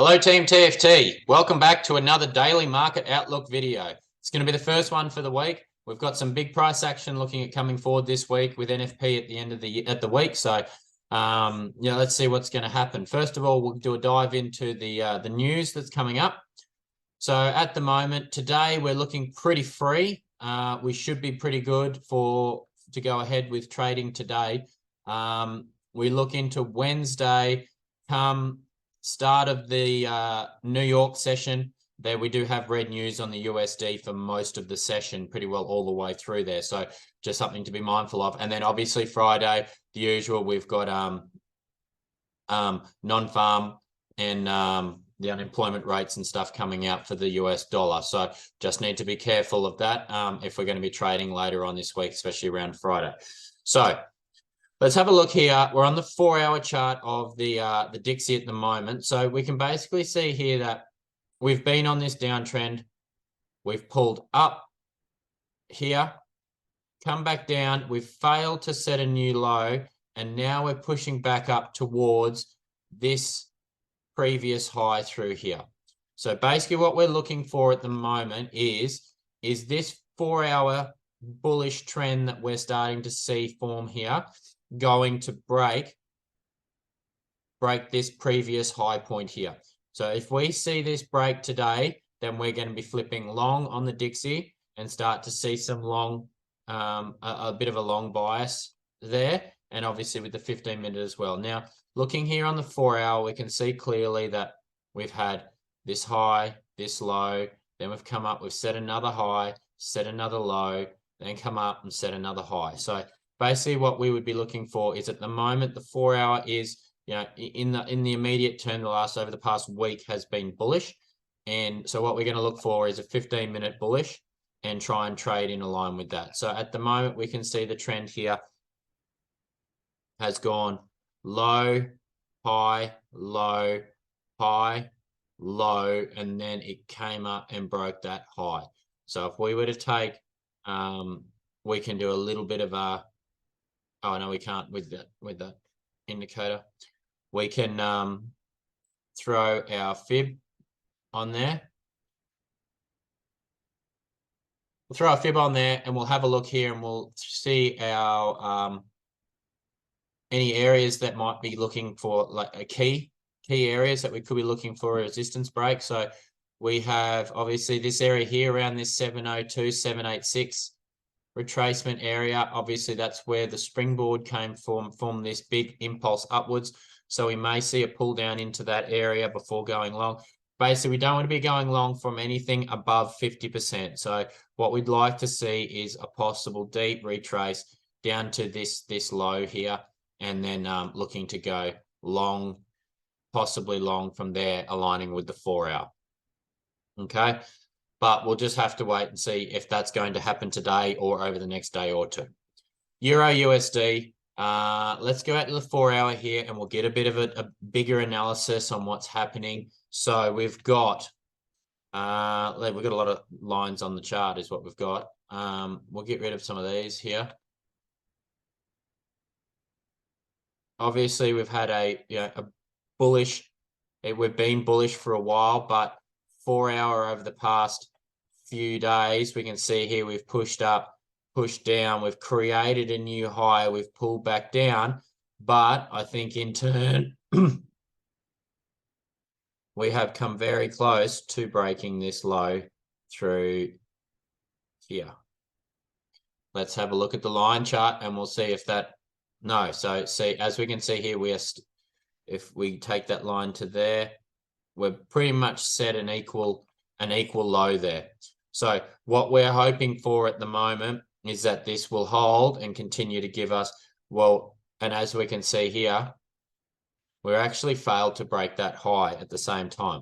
Hello Team TFT, welcome back to another daily market outlook video. It's going to be the first one for the week. We've got some big price action looking at coming forward this week with NFP at the end of the week. So, let's see what's going to happen. First of all, we'll do a dive into the news that's coming up. So at the moment, today we're looking pretty free. We should be pretty good to go ahead with trading today. We look into Wednesday, come start of the New York session. There we do have red news on the USD for most of the session, pretty well all the way through there. So just something to be mindful of. And then obviously Friday, the usual, we've got non-farm and the unemployment rates and stuff coming out for the US dollar. So just need to be careful of that if we're going to be trading later on this week, especially around Friday. So let's have a look here. We're on the 4-hour chart of the Dixie at the moment. So we can basically see here that we've been on this downtrend. We've pulled up here, come back down. We've failed to set a new low, and now we're pushing back up towards this previous high through here. So basically what we're looking for at the moment is this 4-hour bullish trend that we're starting to see form here going to break this previous high point here. So if we see this break today, then we're going to be flipping long on the Dixie and start to see some long, a bit of a long bias there, and obviously with the 15-minute as well. Now, looking here on the 4-hour, we can see clearly that we've had this high, this low, then we've come up, we've set another high, set another low, then come up and set another high. So basically what we would be looking for is, at the moment, the 4-hour is, in the immediate term, over the past week has been bullish. And so what we're going to look for is a 15-minute bullish and try and trade in line with that. So at the moment, we can see the trend here has gone low, high, low, high, low, and then it came up and broke that high. So if we were to take, we can do a little bit of a, oh no, we can't with the indicator. We can throw our fib on there. We'll throw our fib on there and we'll have a look here and we'll see our any areas that might be looking for, like a key areas that we could be looking for a resistance break. So we have obviously this area here around this 702, 786 retracement area. Obviously that's where the springboard came from this big impulse upwards. So we may see a pull down into that area before going long. Basically, we don't want to be going long from anything above 50%. So what we'd like to see is a possible deep retrace down to this low here, and then looking to go long, possibly long from there, aligning with the 4-hour. Okay, but we'll just have to wait and see if that's going to happen today or over the next day or two. Euro USD, let's go out to the 4-hour here and we'll get a bit of a bigger analysis on what's happening. So we've got a lot of lines on the chart is what we've got. We'll get rid of some of these here. Obviously, we've had a bullish, we've been bullish for a while, but 4-hour over the past few days, we can see here we've pushed up, pushed down, we've created a new high, we've pulled back down, but I think in turn we have come very close to breaking this low through here. Let's have a look at the line chart and we'll see if that, no, so see, as we can see here, we are, if we take that line to there, we're pretty much set an equal low there. So what we're hoping for at the moment is that this will hold and continue to give us, well, and as we can see here, we're actually failed to break that high at the same time.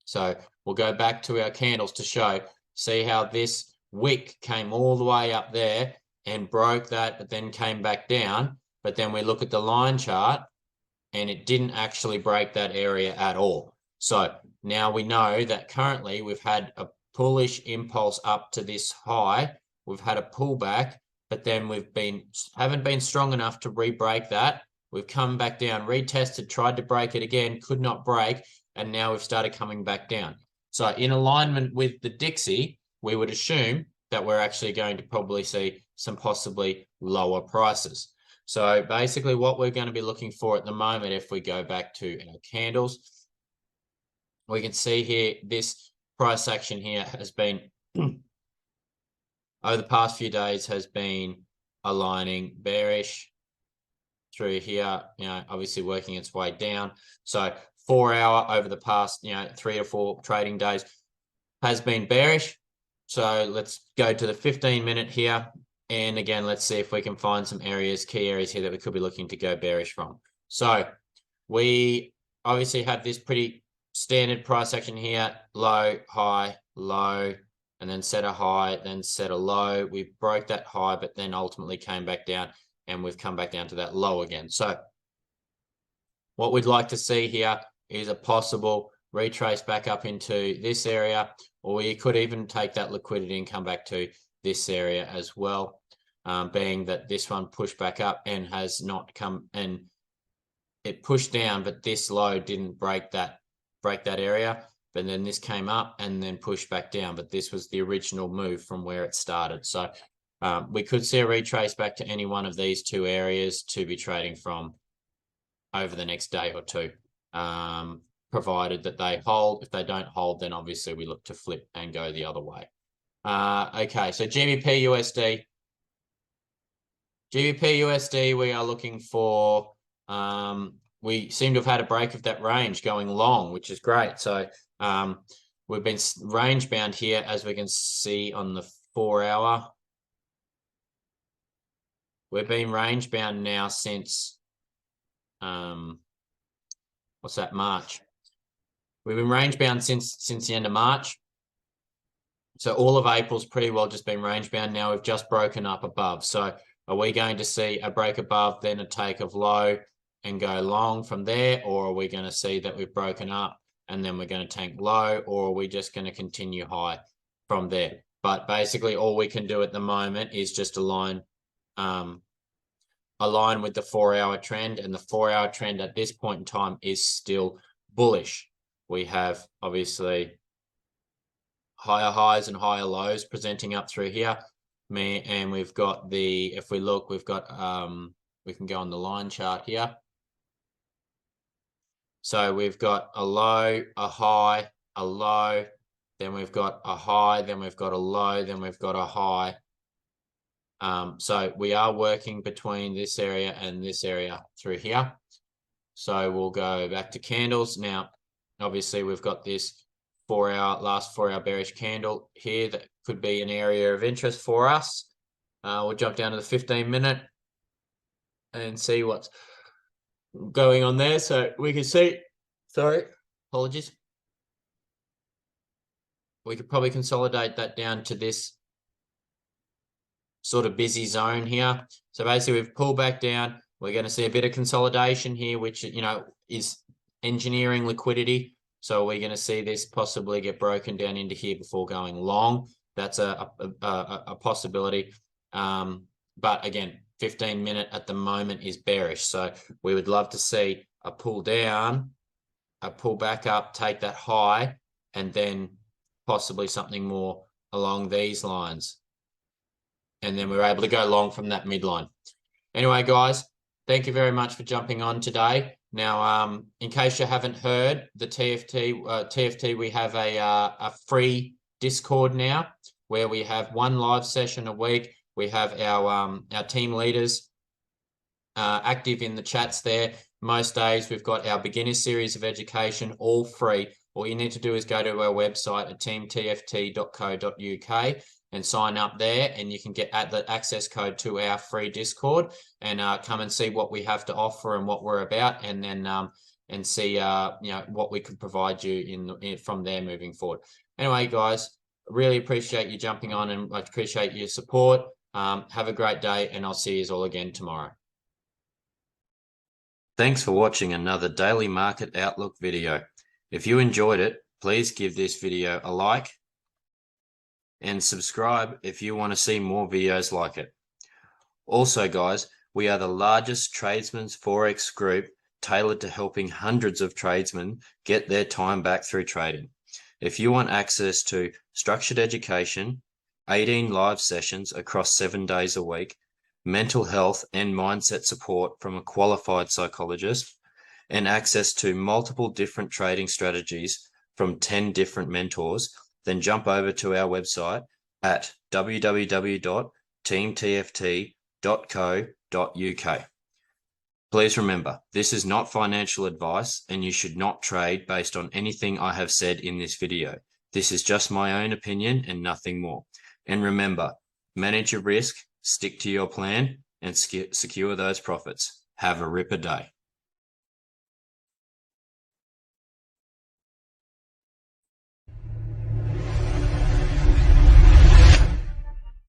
So we'll go back to our candles to show, see how this wick came all the way up there and broke that, but then came back down. But then we look at the line chart and it didn't actually break that area at all. So now we know that currently we've had a bullish impulse up to this high. We've had a pullback, but then haven't been strong enough to re-break that. We've come back down, retested, tried to break it again, could not break, and now we've started coming back down. So in alignment with the Dixie, we would assume that we're actually going to probably see some possibly lower prices. So basically what we're going to be looking for at the moment, if we go back to our candles, we can see here this price action here has been over the past few days has been aligning bearish through here, obviously working its way down. So 4 hour over the past, 3 to 4 trading days has been bearish. So let's go to the 15-minute here. And again, let's see if we can find some areas, key areas here that we could be looking to go bearish from. So we obviously have this pretty standard price action here, low, high, low, and then set a high, then set a low. We broke that high, but then ultimately came back down, and we've come back down to that low again. So what we'd like to see here is a possible retrace back up into this area, or we could even take that liquidity and come back to this area as well, being that this one pushed back up and has not come, and it pushed down, but this low didn't break that area. But then this came up and then pushed back down, but this was the original move from where it started. So we could see a retrace back to any one of these two areas to be trading from over the next day or two, provided that they hold. If they don't hold, then obviously we look to flip and go the other way. Okay, so GBP USD. GBP USD, we are looking for, we seem to have had a break of that range going long, which is great. So we've been range bound here, as we can see on the 4 hour. We've been range bound now since, what's that, March. We've been range bound since the end of March. So all of April's pretty well just been range bound. Now we've just broken up above. So are we going to see a break above, then a take of low and go long from there? Or are we going to see that we've broken up and then we're going to tank low? Or are we just going to continue high from there? But basically all we can do at the moment is just align with the 4 hour trend, and the 4 hour trend at this point in time is still bullish. We have obviously higher highs and higher lows presenting up through here. And we've got the, if we look, we've got, we can go on the line chart here. So we've got a low, a high, a low, then we've got a high, then we've got a low, then we've got a high. So we are working between this area and this area through here. So we'll go back to candles. Now, obviously we've got this last 4 hour bearish candle here that could be an area of interest for us. We'll jump down to the 15-minute and see what's going on there. So we can see, sorry, apologies. We could probably consolidate that down to this sort of busy zone here. So basically we've pulled back down. We're going to see a bit of consolidation here, which, is engineering liquidity. So we're going to see this possibly get broken down into here before going long. That's a possibility. But again, 15-minute at the moment is bearish. So we would love to see a pull down, a pull back up, take that high, and then possibly something more along these lines. And then we're able to go long from that midline. Anyway, guys, thank you very much for jumping on today. Now, in case you haven't heard, the TFT, we have a free Discord now where we have one live session a week. We have our team leaders active in the chats there. Most days we've got our beginner series of education, all free. All you need to do is go to our website at teamtft.co.uk and sign up there, and you can get the access code to our free Discord and come and see what we have to offer and what we're about, and then and see what we can provide you from there moving forward. Anyway, guys, really appreciate you jumping on, and I appreciate your support. Have a great day, and I'll see you all again tomorrow. Thanks for watching another Daily Market Outlook video. If you enjoyed it, please give this video a like and subscribe if you want to see more videos like it. Also, guys, we are the largest Tradesmen's Forex group tailored to helping hundreds of tradesmen get their time back through trading. If you want access to structured education, 18 live sessions across 7 days a week, mental health and mindset support from a qualified psychologist, and access to multiple different trading strategies from 10 different mentors, then jump over to our website at www.teamtft.co.uk. Please remember, this is not financial advice and you should not trade based on anything I have said in this video. This is just my own opinion and nothing more. And remember, manage your risk, stick to your plan, and secure those profits. Have a ripper day.